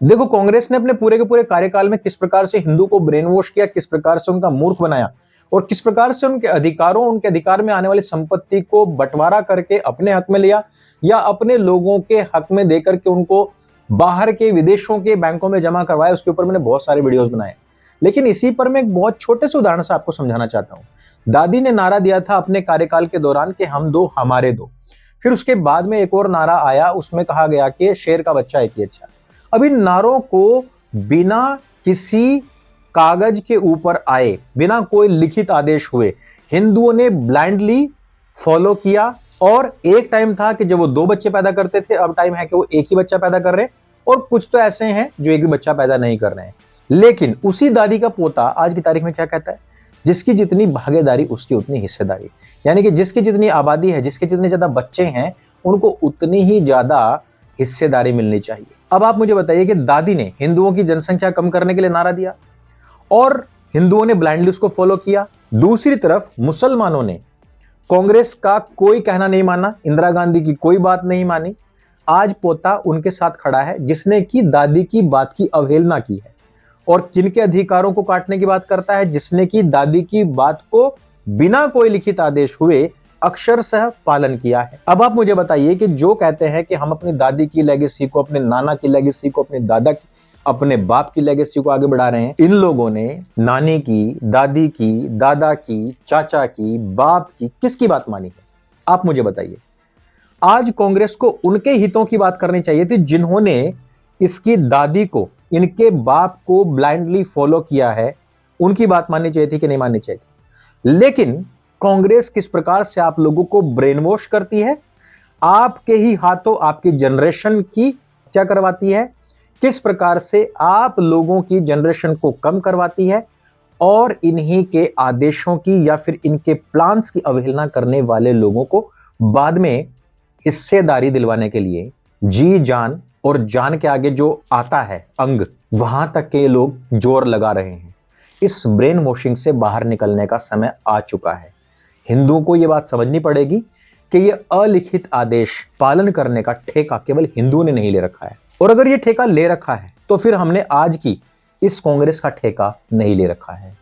देखो, कांग्रेस ने अपने पूरे के पूरे कार्यकाल में किस प्रकार से हिंदू को ब्रेन वॉश किया, किस प्रकार से उनका मूर्ख बनाया और किस प्रकार से उनके अधिकार में आने वाली संपत्ति को बंटवारा करके अपने हक में लिया या अपने लोगों के हक में देकर के उनको बाहर के विदेशों के बैंकों में जमा करवाया, उसके ऊपर मैंने बहुत सारे वीडियोस बनाए। लेकिन इसी पर मैं एक बहुत छोटे से उदाहरण से आपको समझाना चाहता हूं। दादी ने नारा दिया था अपने कार्यकाल के दौरान कि हम दो हमारे दो। फिर उसके बाद में एक और नारा आया, उसमें कहा गया कि शेर का बच्चा एक ही अच्छा। अब इन नारों को बिना किसी कागज के ऊपर आए, बिना कोई लिखित आदेश हुए हिंदुओं ने ब्लाइंडली फॉलो किया। और एक टाइम था कि जब वो 2 बच्चे पैदा करते थे, अब टाइम है कि वो एक ही बच्चा पैदा कर रहे हैं और कुछ तो ऐसे हैं जो एक भी बच्चा पैदा नहीं कर रहे हैं। लेकिन उसी दादी का पोता आज की तारीख में क्या कहता है, जिसकी जितनी भागीदारी उसकी उतनी हिस्सेदारी। यानी कि जिसकी जितनी आबादी है, जिसके जितने ज्यादा बच्चे हैं, उनको उतनी ही ज्यादा हिस्सेदारी मिलनी चाहिए। अब आप मुझे बताइए कि दादी ने हिंदुओं की जनसंख्या कम करने के लिए नारा दिया और हिंदुओं ने ब्लाइंडली उसको फॉलो किया। दूसरी तरफ मुसलमानों ने कांग्रेस का कोई कहना नहीं माना, इंदिरा गांधी की कोई बात नहीं मानी। आज पोता उनके साथ खड़ा है जिसने की दादी की बात की अवहेलना की है। और किनके अधिकारों को काटने की बात करता है, जिसने की दादी की बात को बिना कोई लिखित आदेश हुए अक्षरशः पालन किया है। अब आप मुझे बताइए कि जो कहते हैं कि हम अपनी दादी की लेगेसी को, अपने नाना की लेगेसी को, अपने दादा की, अपने बाप की लेगेसी को आगे बढ़ा रहे हैं, इन लोगों ने नानी की, दादी की, दादा की, चाचा की, बाप की किसकी बात मानी है? आप मुझे बताइए। आज कांग्रेस को उनके हितों की बात करनी चाहिए थी जिन्होंने इसकी दादी को, इनके बाप को ब्लाइंडली फॉलो किया है। उनकी बात माननी चाहिए थी कि नहीं माननी चाहिए थी? लेकिन कांग्रेस किस प्रकार से आप लोगों को ब्रेन वॉश करती है, आपके ही हाथों आपकी जनरेशन की क्या करवाती है, किस प्रकार से आप लोगों की जनरेशन को कम करवाती है और इन्हीं के आदेशों की या फिर इनके प्लान्स की अवहेलना करने वाले लोगों को बाद में हिस्सेदारी दिलवाने के लिए जी जान और जान के आगे जो आता है अंग, वहां तक के लोग जोर लगा रहे हैं। इस ब्रेन वॉशिंग से बाहर निकलने का समय आ चुका है। हिंदुओं को यह बात समझनी पड़ेगी कि यह अलिखित आदेश पालन करने का ठेका केवल हिंदुओं ने नहीं ले रखा है। और अगर यह ठेका ले रखा है तो फिर हमने आज की इस कांग्रेस का ठेका नहीं ले रखा है।